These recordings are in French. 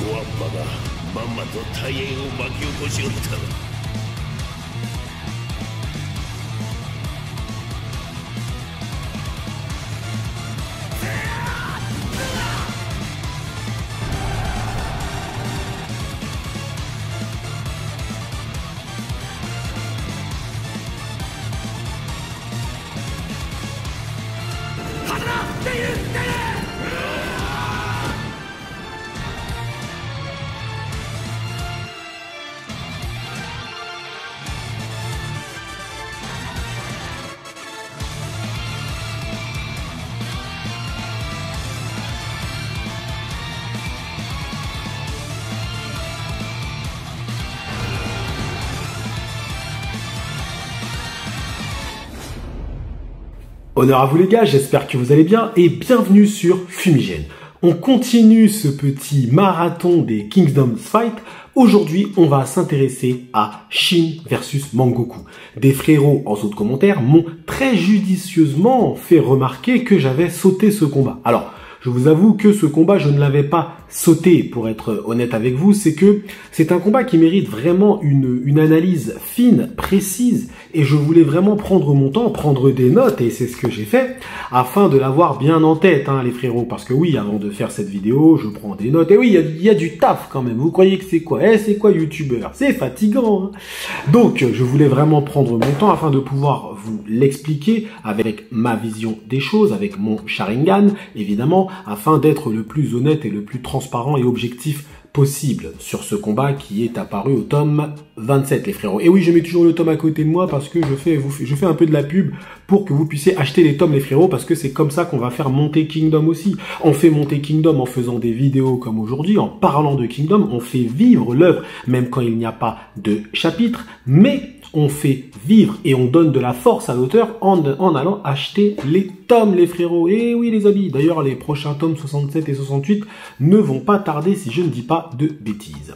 小アッパがまんまと大変を巻き起こしおった。Honneur à vous les gars, j'espère que vous allez bien et bienvenue sur Fumigène. On continue ce petit marathon des Kingdom Fight. Aujourd'hui, on va s'intéresser à Shin versus Mangoku. Des frérots en zone de commentaires m'ont très judicieusement fait remarquer que j'avais sauté ce combat. Alors, je vous avoue que ce combat, je ne l'avais pas sauté, pour être honnête avec vous. C'est que c'est un combat qui mérite vraiment une analyse fine, précise, et je voulais vraiment prendre mon temps, prendre des notes, et c'est ce que j'ai fait, afin de l'avoir bien en tête, hein, les frérots. Parce que oui, avant de faire cette vidéo, je prends des notes, et oui, il y a du taf quand même. Vous croyez que c'est quoi? C'est quoi youtubeur? C'est fatigant, hein. Donc, je voulais vraiment prendre mon temps afin de pouvoir vous l'expliquer avec ma vision des choses, avec mon Sharingan, évidemment, afin d'être le plus honnête et le plus transparent et objectif possible sur ce combat qui est apparu au tome 27, les frérots. Et oui, je mets toujours le tome à côté de moi parce que je fais un peu de la pub pour que vous puissiez acheter les tomes, les frérots, parce que c'est comme ça qu'on va faire monter Kingdom aussi. On fait monter Kingdom en faisant des vidéos comme aujourd'hui, en parlant de Kingdom, on fait vivre l'œuvre, même quand il n'y a pas de chapitre, mais on fait vivre et on donne de la force à l'auteur en allant acheter les tomes, les frérots. Et oui, les amis, d'ailleurs, les prochains tomes 67 et 68 ne vont pas tarder si je ne dis pas de bêtises.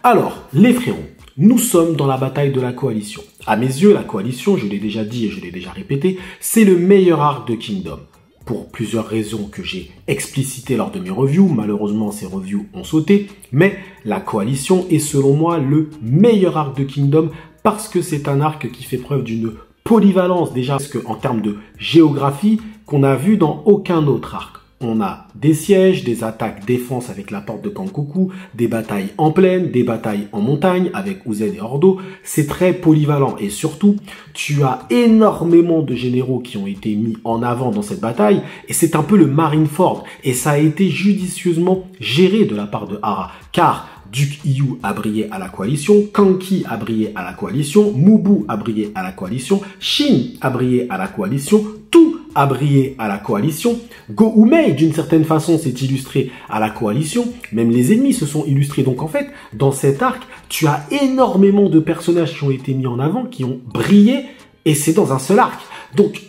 Alors, les frérots, nous sommes dans la bataille de la coalition. À mes yeux, la coalition, je l'ai déjà dit et je l'ai déjà répété, c'est le meilleur arc de Kingdom. Pour plusieurs raisons que j'ai explicitées lors de mes reviews. Malheureusement, ces reviews ont sauté. Mais la coalition est selon moi le meilleur arc de Kingdom parce que c'est un arc qui fait preuve d'une polyvalence déjà en termes de géographie qu'on n'a vu dans aucun autre arc. On a des sièges, des attaques défense avec la porte de Kankoku, des batailles en plaine, des batailles en montagne avec Uzen et Ordo. C'est très polyvalent et surtout, tu as énormément de généraux qui ont été mis en avant dans cette bataille et c'est un peu le Marineford et ça a été judicieusement géré de la part de Hara car Duke Hiyu a brillé à la coalition, Kanki a brillé à la coalition, Mubu a brillé à la coalition, Shin a brillé à la coalition, tout a brillé à la coalition, Go-Umei d'une certaine façon s'est illustré à la coalition, même les ennemis se sont illustrés. Donc en fait, dans cet arc, tu as énormément de personnages qui ont été mis en avant, qui ont brillé, et c'est dans un seul arc. Donc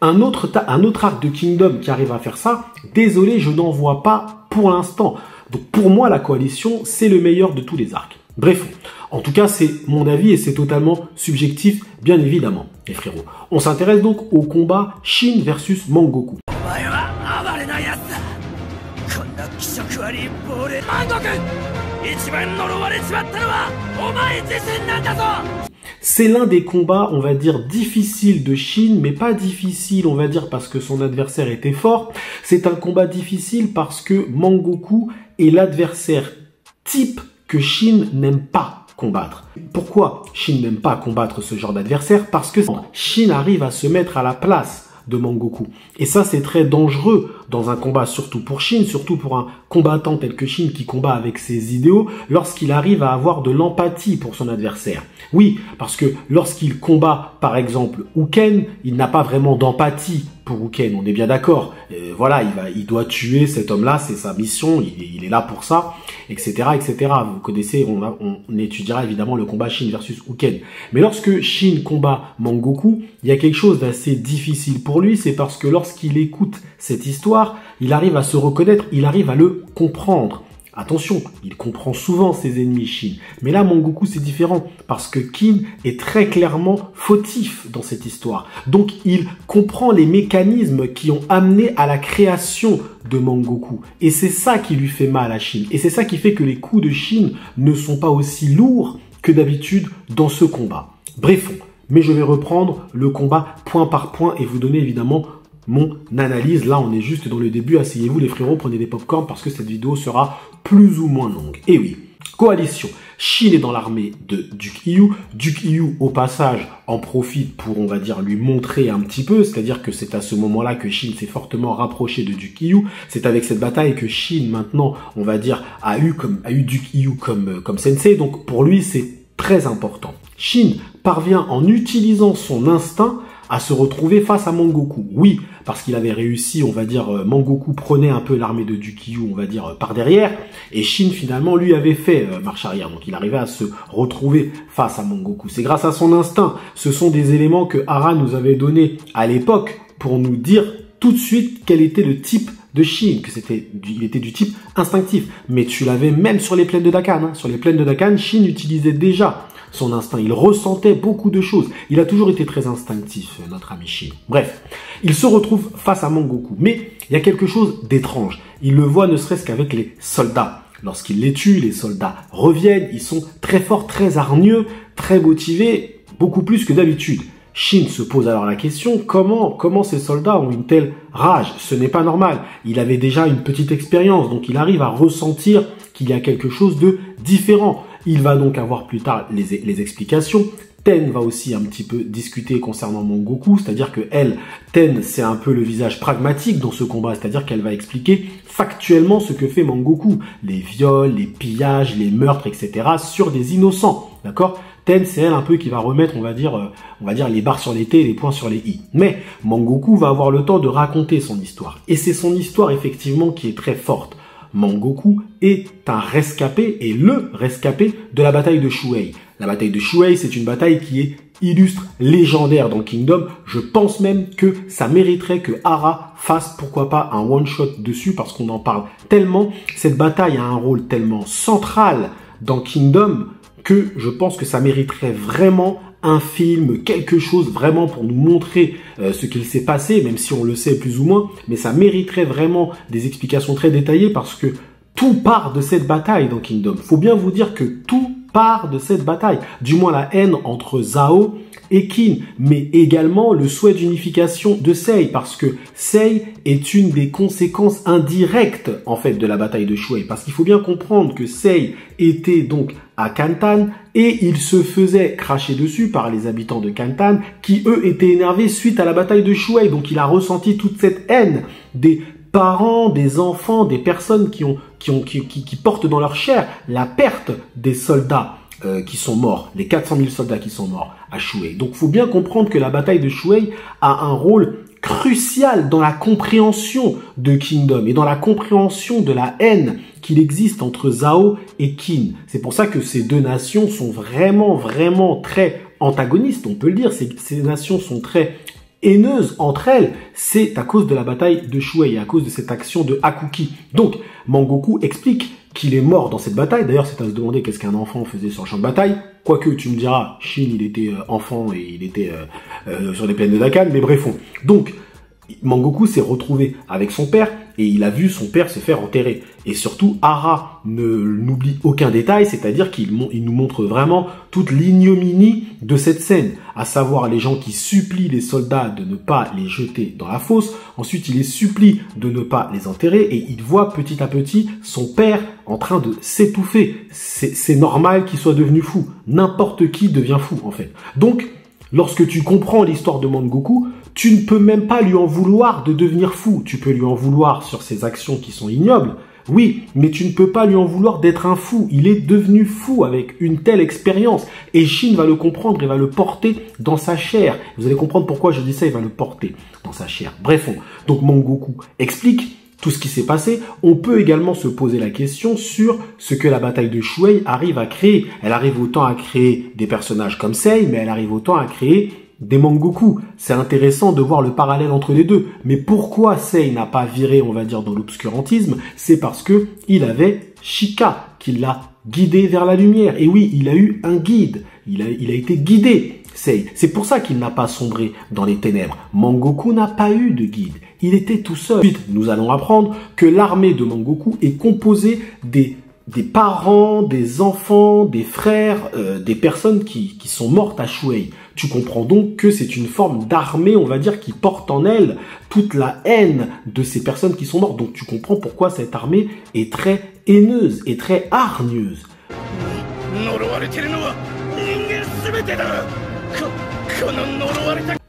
un autre arc de Kingdom qui arrive à faire ça, désolé, je n'en vois pas pour l'instant. Donc pour moi, la coalition, c'est le meilleur de tous les arcs. Bref, en tout cas, c'est mon avis et c'est totalement subjectif, bien évidemment, les frérots. On s'intéresse donc au combat Shin versus Mangoku. C'est l'un des combats, on va dire, difficiles de Shin, mais pas difficile, on va dire, parce que son adversaire était fort. C'est un combat difficile parce que Mangoku est l'adversaire type que Shin n'aime pas combattre. Pourquoi Shin n'aime pas combattre ce genre d'adversaire? Parce que Shin arrive à se mettre à la place de Mangoku. Et ça, c'est très dangereux dans un combat, surtout pour Shin, surtout pour un combattant tel que Shin qui combat avec ses idéaux, lorsqu'il arrive à avoir de l'empathie pour son adversaire. Oui, parce que lorsqu'il combat, par exemple, Uken, il n'a pas vraiment d'empathie pour Uken, on est bien d'accord. Voilà, il doit tuer cet homme-là, c'est sa mission, il est là pour ça, etc., etc. Vous connaissez, on étudiera évidemment le combat Shin versus Uken. Mais lorsque Shin combat Mangoku, il y a quelque chose d'assez difficile pour lui, c'est parce que lorsqu'il écoute cette histoire, il arrive à se reconnaître, il arrive à le comprendre. Attention, il comprend souvent ses ennemis, Shin. Mais là, Mangoku, c'est différent, parce que Kin est très clairement fautif dans cette histoire. Donc, il comprend les mécanismes qui ont amené à la création de Mangoku. Et c'est ça qui lui fait mal à Shin. Et c'est ça qui fait que les coups de Shin ne sont pas aussi lourds que d'habitude dans ce combat. Bref, mais je vais reprendre le combat point par point et vous donner évidemment mon analyse. Là, on est juste dans le début. Asseyez-vous les frérots, prenez des popcorn parce que cette vidéo sera plus ou moins longue. Et oui, coalition. Shin est dans l'armée de Duke Hiyu. Duke Hiyu, au passage, en profite pour, on va dire, lui montrer un petit peu. C'est-à-dire que c'est à ce moment-là que Shin s'est fortement rapproché de Duke Hiyu. C'est avec cette bataille que Shin, maintenant, on va dire, a eu Duke Hiyu comme sensei. Donc, pour lui, c'est très important. Shin parvient en utilisant son instinct à se retrouver face à Mangoku. Oui, parce qu'il avait réussi, on va dire, Mangoku prenait un peu l'armée de Duke Hiyu, on va dire, par derrière, et Shin, finalement, lui avait fait marche arrière. Donc, il arrivait à se retrouver face à Mangoku. C'est grâce à son instinct. Ce sont des éléments que Hara nous avait donnés à l'époque pour nous dire tout de suite quel était le type de Shin, il était du type instinctif. Mais tu l'avais même sur les plaines de Dakan. Hein. Sur les plaines de Dakan, Shin utilisait déjà son instinct. Il ressentait beaucoup de choses. Il a toujours été très instinctif, notre ami Shin. Bref, il se retrouve face à Mangoku. Mais il y a quelque chose d'étrange. Il le voit ne serait-ce qu'avec les soldats. Lorsqu'il les tue, les soldats reviennent. Ils sont très forts, très hargneux, très motivés, beaucoup plus que d'habitude. Shin se pose alors la question, comment ces soldats ont une telle rage? Ce n'est pas normal. Il avait déjà une petite expérience, donc il arrive à ressentir qu'il y a quelque chose de différent. Il va donc avoir plus tard les explications. Ten va aussi un petit peu discuter concernant Mangoku, c'est-à-dire que Ten, c'est un peu le visage pragmatique dans ce combat, c'est-à-dire qu'elle va expliquer factuellement ce que fait Mangoku. Les viols, les pillages, les meurtres, etc. sur des innocents, d'accord? Ten, c'est elle un peu qui va remettre, on va dire les barres sur les T et les points sur les I. Mais Mangoku va avoir le temps de raconter son histoire. Et c'est son histoire, effectivement, qui est très forte. Mangoku est un rescapé, et le rescapé de la bataille de Shuei. La bataille de Shuei, c'est une bataille qui est illustre, légendaire dans Kingdom. Je pense même que ça mériterait que Hara fasse, pourquoi pas, un one-shot dessus, parce qu'on en parle tellement. Cette bataille a un rôle tellement central dans Kingdom que je pense que ça mériterait vraiment un film, quelque chose vraiment pour nous montrer ce qu'il s'est passé, même si on le sait plus ou moins, mais ça mériterait vraiment des explications très détaillées parce que tout part de cette bataille dans Kingdom. Faut bien vous dire que tout part de cette bataille, du moins la haine entre Zhao et Kin, mais également le souhait d'unification de Sei, parce que Sei est une des conséquences indirectes en fait de la bataille de Shuei, parce qu'il faut bien comprendre que Sei était donc à Kantan et il se faisait cracher dessus par les habitants de Kantan qui eux étaient énervés suite à la bataille de Shuei, donc il a ressenti toute cette haine des parents, des enfants, des personnes qui portent dans leur chair la perte des soldats qui sont morts, les 400 000 soldats qui sont morts à Shuei. Donc, il faut bien comprendre que la bataille de Shuei a un rôle crucial dans la compréhension de Kingdom et dans la compréhension de la haine qu'il existe entre Zhao et Qin. C'est pour ça que ces deux nations sont vraiment très antagonistes, on peut le dire. Ces nations sont très haineuses entre elles, c'est à cause de la bataille de Shuei et à cause de cette action de Hakuki. Donc, Mangoku explique qu'il est mort dans cette bataille. D'ailleurs, c'est à se demander qu'est-ce qu'un enfant faisait sur le champ de bataille. Quoique, tu me diras, Shin, il était enfant et il était sur les plaines de Dakan, mais bref. Donc, Mangoku s'est retrouvé avec son père et il a vu son père se faire enterrer. Et surtout, Hara n'oublie aucun détail, c'est-à-dire qu'il nous montre vraiment toute l'ignominie de cette scène, à savoir les gens qui supplient les soldats de ne pas les jeter dans la fosse. Ensuite, il les supplie de ne pas les enterrer et il voit petit à petit son père en train de s'étouffer. C'est normal qu'il soit devenu fou. N'importe qui devient fou, en fait. Donc, lorsque tu comprends l'histoire de Mangoku, tu ne peux même pas lui en vouloir de devenir fou. Tu peux lui en vouloir sur ses actions qui sont ignobles, oui, mais tu ne peux pas lui en vouloir d'être un fou. Il est devenu fou avec une telle expérience. Et Shin va le comprendre et va le porter dans sa chair. Vous allez comprendre pourquoi je dis ça, il va le porter dans sa chair. Bref, donc Mangoku explique tout ce qui s'est passé. On peut également se poser la question sur ce que la bataille de Shuei arrive à créer. Elle arrive autant à créer des personnages comme Sei, mais elle arrive autant à créer des Mangoku. C'est intéressant de voir le parallèle entre les deux. Mais pourquoi Sei n'a pas viré, on va dire, dans l'obscurantisme? C'est parce que il avait Shika qui l'a guidé vers la lumière. Et oui, il a eu un guide. Il a été guidé, Sei. C'est pour ça qu'il n'a pas sombré dans les ténèbres. Mangoku n'a pas eu de guide. Il était tout seul. Ensuite, nous allons apprendre que l'armée de Mangoku est composée des parents, des enfants, des frères, des personnes qui sont mortes à Shuei. Tu comprends donc que c'est une forme d'armée, on va dire, qui porte en elle toute la haine de ces personnes qui sont mortes. Donc tu comprends pourquoi cette armée est très haineuse et très hargneuse.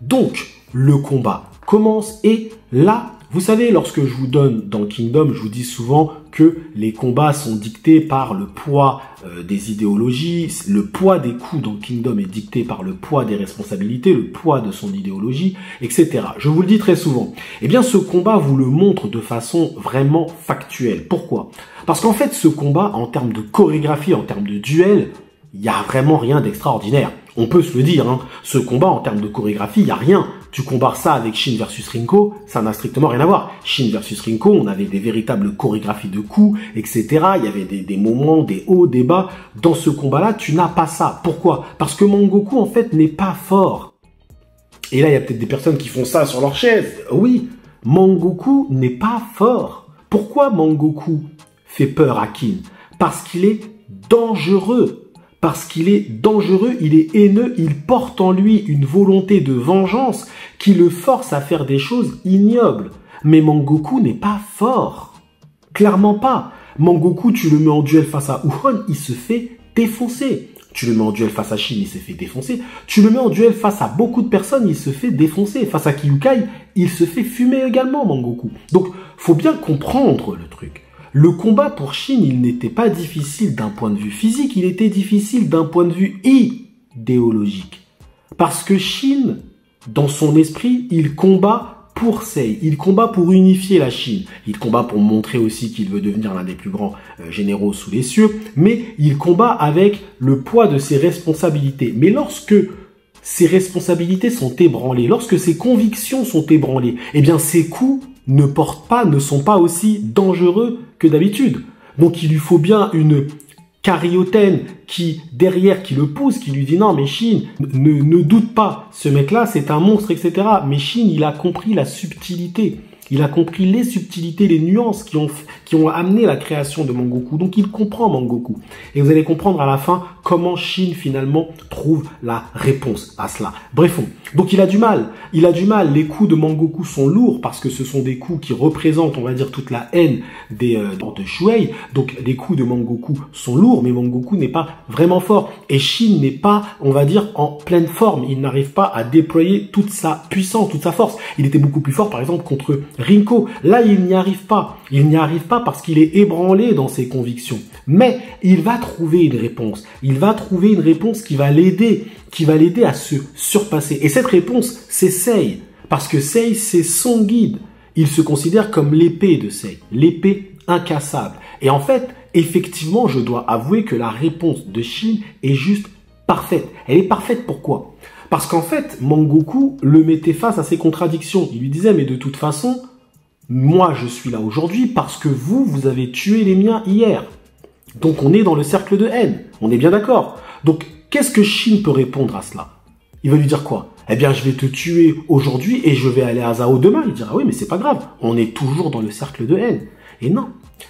Donc, le combat commence et là, vous savez, lorsque je vous donne dans Kingdom, je vous dis souvent que les combats sont dictés par le poids des idéologies, le poids des coups dans Kingdom est dicté par le poids des responsabilités, le poids de son idéologie, etc. Je vous le dis très souvent. Eh bien, ce combat vous le montre de façon vraiment factuelle. Pourquoi? Parce qu'en fait, ce combat, en termes de chorégraphie, en termes de duel, il n'y a vraiment rien d'extraordinaire. On peut se le dire, hein. Ce combat, en termes de chorégraphie, il n'y a rien. Tu compares ça avec Shin versus Rinko, ça n'a strictement rien à voir. Shin versus Rinko, on avait des véritables chorégraphies de coups, etc. Il y avait des moments, des hauts, des bas. Dans ce combat-là, tu n'as pas ça. Pourquoi? Parce que Mangoku, en fait, n'est pas fort. Et là, il y a peut-être des personnes qui font ça sur leur chaise. Oui, Mangoku n'est pas fort. Pourquoi Mangoku fait peur à Kin? Parce qu'il est dangereux. Parce qu'il est dangereux, il est haineux, il porte en lui une volonté de vengeance qui le force à faire des choses ignobles. Mais Mangoku n'est pas fort. Clairement pas. Mangoku, tu le mets en duel face à Uhon, il se fait défoncer. Tu le mets en duel face à Shin, il se fait défoncer. Tu le mets en duel face à beaucoup de personnes, il se fait défoncer. Face à Kyukai, il se fait fumer également, Mangoku. Donc, faut bien comprendre le truc. Le combat pour Shin, il n'était pas difficile d'un point de vue physique, il était difficile d'un point de vue idéologique. Parce que Shin, dans son esprit, il combat pour Sei, il combat pour unifier la Chine, il combat pour montrer aussi qu'il veut devenir l'un des plus grands généraux sous les cieux, mais il combat avec le poids de ses responsabilités. Mais lorsque ses responsabilités sont ébranlées, lorsque ses convictions sont ébranlées, eh bien ses coups ne sont pas aussi dangereux que d'habitude. Donc il lui faut bien une Carioten qui, derrière, qui le pousse, qui lui dit non mais Shin, ne doute pas, ce mec-là c'est un monstre, etc. Mais Shin, il a compris la subtilité. Il a compris les subtilités, les nuances qui ont amené la création de Mangoku. Donc il comprend Mangoku. Et vous allez comprendre à la fin comment Shin finalement trouve la réponse à cela. Bref, donc il a du mal. Il a du mal. Les coups de Mangoku sont lourds parce que ce sont des coups qui représentent, on va dire, toute la haine de Shuei. Donc les coups de Mangoku sont lourds, mais Mangoku n'est pas vraiment fort. Et Shin n'est pas, on va dire, en pleine forme. Il n'arrive pas à déployer toute sa puissance, toute sa force. Il était beaucoup plus fort, par exemple, contre Rinko. Là, il n'y arrive pas. Il n'y arrive pas parce qu'il est ébranlé dans ses convictions. Mais il va trouver une réponse. Il va trouver une réponse qui va l'aider à se surpasser. Et cette réponse, c'est Sei. Parce que Sei, c'est son guide. Il se considère comme l'épée de Sei. L'épée incassable. Et en fait, effectivement, je dois avouer que la réponse de Shin est juste parfaite. Elle est parfaite pourquoi? Parce qu'en fait, Mangoku le mettait face à ses contradictions. Il lui disait, mais de toute façon, moi je suis là aujourd'hui parce que vous avez tué les miens hier. Donc on est dans le cercle de haine. On est bien d'accord. Donc qu'est-ce que Shin peut répondre à cela? Il va lui dire quoi? Eh bien je vais te tuer aujourd'hui et je vais aller à Zao demain. Il dira, oui mais c'est pas grave. On est toujours dans le cercle de haine. Et non.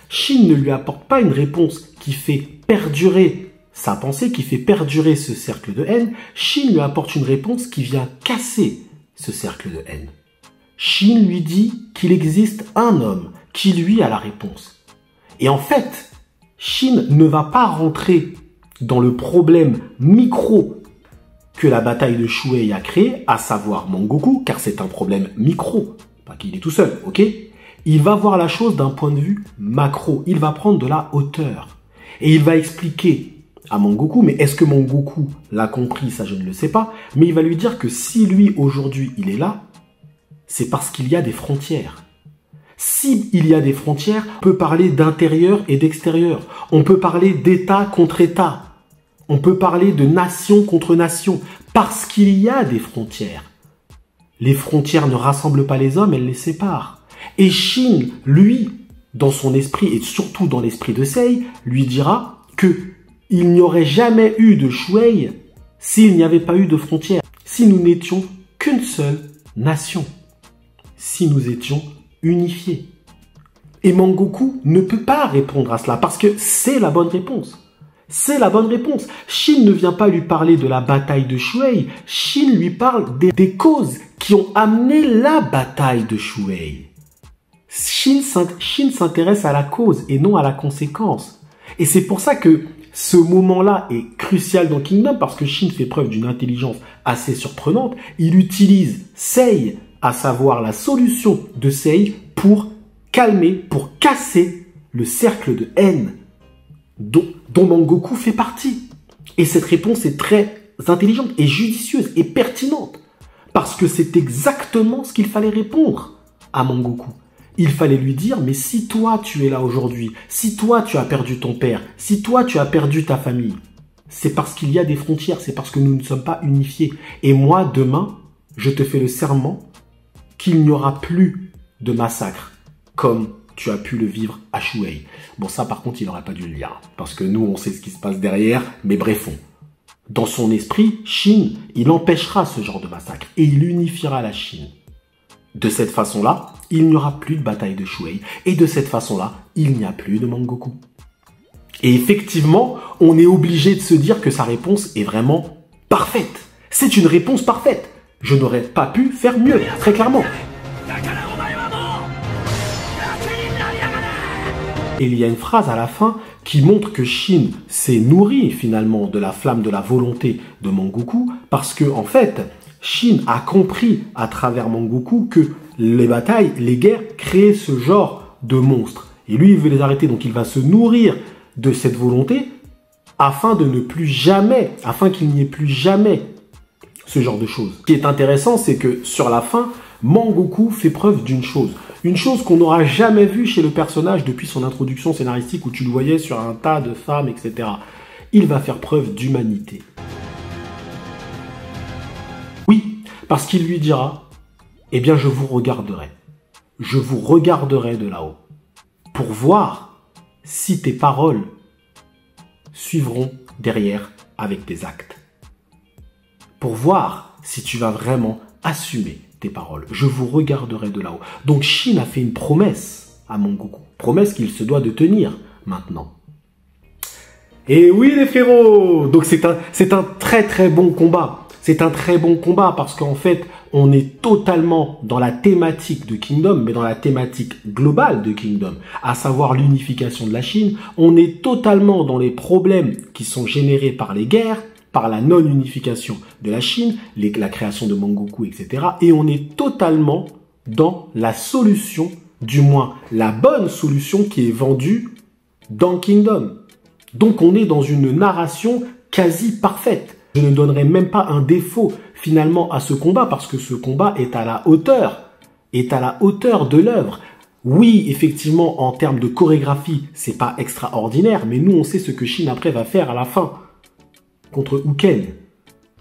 Shin ne lui apporte pas une réponse qui fait perdurer sa pensée, qui fait perdurer ce cercle de haine. Shin lui apporte une réponse qui vient casser ce cercle de haine. Shin lui dit qu'il existe un homme qui lui a la réponse. Et en fait, Shin ne va pas rentrer dans le problème micro que la bataille de Shuei a créé, à savoir Mangoku, car c'est un problème micro, pas qu'il est tout seul, ok? Il va voir la chose d'un point de vue macro, il va prendre de la hauteur. Et il va expliquer à Mangoku, mais est-ce que Mangoku l'a compris, ça je ne le sais pas, mais il va lui dire que si lui aujourd'hui il est là, c'est parce qu'il y a des frontières. Si il y a des frontières, on peut parler d'intérieur et d'extérieur. On peut parler d'État contre État. On peut parler de nation contre nation. Parce qu'il y a des frontières. Les frontières ne rassemblent pas les hommes, elles les séparent. Et Shin, lui, dans son esprit et surtout dans l'esprit de Sei, lui dira que il n'y aurait jamais eu de Shuei s'il n'y avait pas eu de frontières, si nous n'étions qu'une seule nation, si nous étions unifiés. Et Mangoku ne peut pas répondre à cela parce que c'est la bonne réponse. C'est la bonne réponse. Shin ne vient pas lui parler de la bataille de Shuei. Shin lui parle des causes qui ont amené la bataille de Shuei. Shin s'intéresse à la cause et non à la conséquence. Et c'est pour ça que ce moment-là est crucial dans Kingdom parce que Shin fait preuve d'une intelligence assez surprenante. Il utilise Sei, à savoir la solution de Sei, pour calmer, pour casser le cercle de haine dont Mangoku fait partie. Et cette réponse est très intelligente et judicieuse et pertinente. Parce que c'est exactement ce qu'il fallait répondre à Mangoku. Il fallait lui dire, mais si toi tu es là aujourd'hui, si toi tu as perdu ton père, si toi tu as perdu ta famille, c'est parce qu'il y a des frontières, c'est parce que nous ne sommes pas unifiés. Et moi, demain, je te fais le serment qu'il n'y aura plus de massacre comme tu as pu le vivre à Shuei. Bon, ça, par contre, il n'aurait pas dû le dire. Parce que nous, on sait ce qui se passe derrière. Mais bref, dans son esprit, Shin, il empêchera ce genre de massacre. Et il unifiera la Chine. De cette façon-là, il n'y aura plus de bataille de Shuei. Et de cette façon-là, il n'y a plus de Mangoku. Et effectivement, on est obligé de se dire que sa réponse est vraiment parfaite. C'est une réponse parfaite. Je n'aurais pas pu faire mieux, très clairement. Et il y a une phrase à la fin qui montre que Shin s'est nourri finalement de la flamme de la volonté de Mangoku parce que en fait, Shin a compris à travers Mangoku que les batailles, les guerres créaient ce genre de monstres. Et lui, il veut les arrêter, donc il va se nourrir de cette volonté afin qu'il n'y ait plus jamais ce genre de choses. Ce qui est intéressant, c'est que sur la fin, Mangoku fait preuve d'une chose. Une chose qu'on n'aura jamais vue chez le personnage depuis son introduction scénaristique où tu le voyais sur un tas de femmes, etc. Il va faire preuve d'humanité. Oui, parce qu'il lui dira, eh bien je vous regarderai. Je vous regarderai de là-haut pour voir si tes paroles suivront derrière avec tes actes. Pour voir si tu vas vraiment assumer tes paroles. Je vous regarderai de là-haut. Donc Shin a fait une promesse à Mangoku. Promesse qu'il se doit de tenir maintenant. Et oui les frérots, donc c'est un très très bon combat. C'est un très bon combat parce qu'en fait, on est totalement dans la thématique de Kingdom, mais dans la thématique globale de Kingdom, à savoir l'unification de la Chine. On est totalement dans les problèmes qui sont générés par les guerres, par la non-unification de la Chine, la création de Mangoku, etc. Et on est totalement dans la solution, du moins la bonne solution qui est vendue dans Kingdom. Donc on est dans une narration quasi parfaite. Je ne donnerai même pas un défaut finalement à ce combat parce que ce combat est à la hauteur de l'œuvre. Oui, effectivement, en termes de chorégraphie, c'est pas extraordinaire, mais nous on sait ce que Shin après va faire à la fin contre Uken.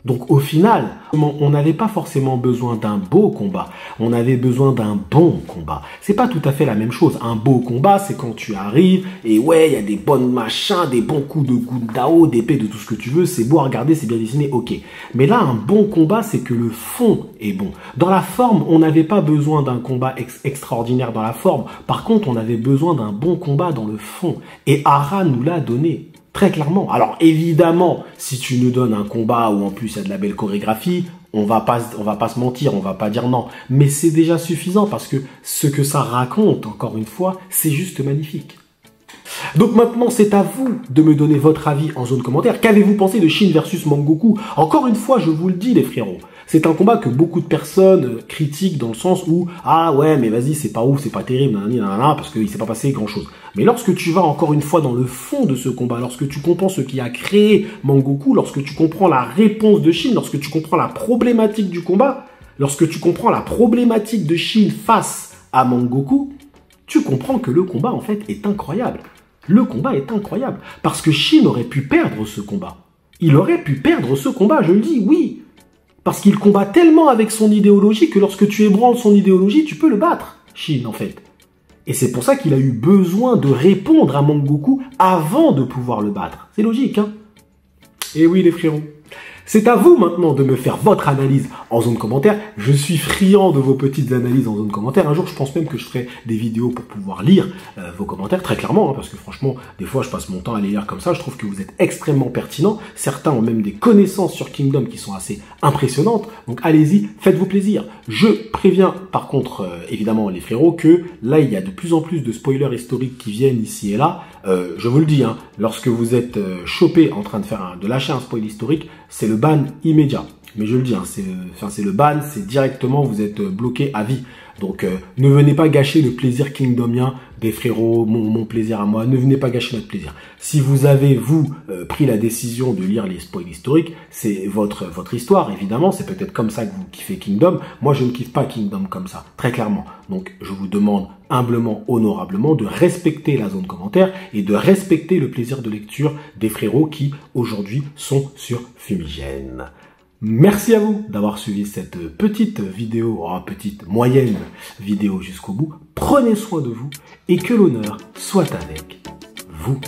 Donc au final, on n'avait pas forcément besoin d'un beau combat, on avait besoin d'un bon combat. C'est pas tout à fait la même chose. Un beau combat, c'est quand tu arrives et ouais, il y a des bonnes machins, des bons coups de Gundao, d'épée, de tout ce que tu veux, c'est beau à regarder, c'est bien dessiné, ok. Mais là, un bon combat, c'est que le fond est bon. Dans la forme, on n'avait pas besoin d'un combat extraordinaire dans la forme. Par contre, on avait besoin d'un bon combat dans le fond. Et Hara nous l'a donné. Très clairement. Alors évidemment, si tu nous donnes un combat où en plus il y a de la belle chorégraphie, on va pas se mentir, on va pas dire non. Mais c'est déjà suffisant parce que ce que ça raconte, encore une fois, c'est juste magnifique. Donc maintenant, c'est à vous de me donner votre avis en zone commentaire. Qu'avez-vous pensé de Shin versus Mangoku? Encore une fois, je vous le dis les frérots, c'est un combat que beaucoup de personnes critiquent dans le sens où « Ah ouais, mais vas-y, c'est pas ouf, c'est pas terrible, nanana, parce qu'il s'est pas passé grand-chose. » Mais lorsque tu vas encore une fois dans le fond de ce combat, lorsque tu comprends ce qui a créé Mangoku, lorsque tu comprends la réponse de Shin, lorsque tu comprends la problématique du combat, lorsque tu comprends la problématique de Shin face à Mangoku, tu comprends que le combat en fait est incroyable. Le combat est incroyable parce que Shin aurait pu perdre ce combat. Il aurait pu perdre ce combat, je le dis, oui. Parce qu'il combat tellement avec son idéologie que lorsque tu ébranles son idéologie, tu peux le battre, Shin, en fait. Et c'est pour ça qu'il a eu besoin de répondre à Mangoku avant de pouvoir le battre. C'est logique, hein? Et oui, les frérots. C'est à vous maintenant de me faire votre analyse en zone commentaire. Je suis friand de vos petites analyses en zone commentaire. Un jour, je pense même que je ferai des vidéos pour pouvoir lire vos commentaires, très clairement, hein, parce que franchement, des fois, je passe mon temps à les lire comme ça. Je trouve que vous êtes extrêmement pertinents. Certains ont même des connaissances sur Kingdom qui sont assez impressionnantes. Donc, allez-y, faites-vous plaisir. Je préviens, par contre, évidemment, les frérots, que là, il y a de plus en plus de spoilers historiques qui viennent ici et là. Je vous le dis, hein, lorsque vous êtes chopé en train de lâcher un spoil historique, c'est le ban immédiat. Mais je le dis, hein, c'est le ban, c'est directement, vous êtes bloqué à vie. Donc ne venez pas gâcher le plaisir kingdomien des frérots, mon plaisir à moi, ne venez pas gâcher notre plaisir. Si vous avez, vous, pris la décision de lire les spoils historiques, c'est votre histoire, évidemment, c'est peut-être comme ça que vous kiffez Kingdom. Moi, je ne kiffe pas Kingdom comme ça, très clairement. Donc, je vous demande humblement, honorablement, de respecter la zone commentaire et de respecter le plaisir de lecture des frérots qui, aujourd'hui, sont sur Fumigène. Merci à vous d'avoir suivi cette petite vidéo, petite moyenne vidéo jusqu'au bout. Prenez soin de vous et que l'honneur soit avec vous.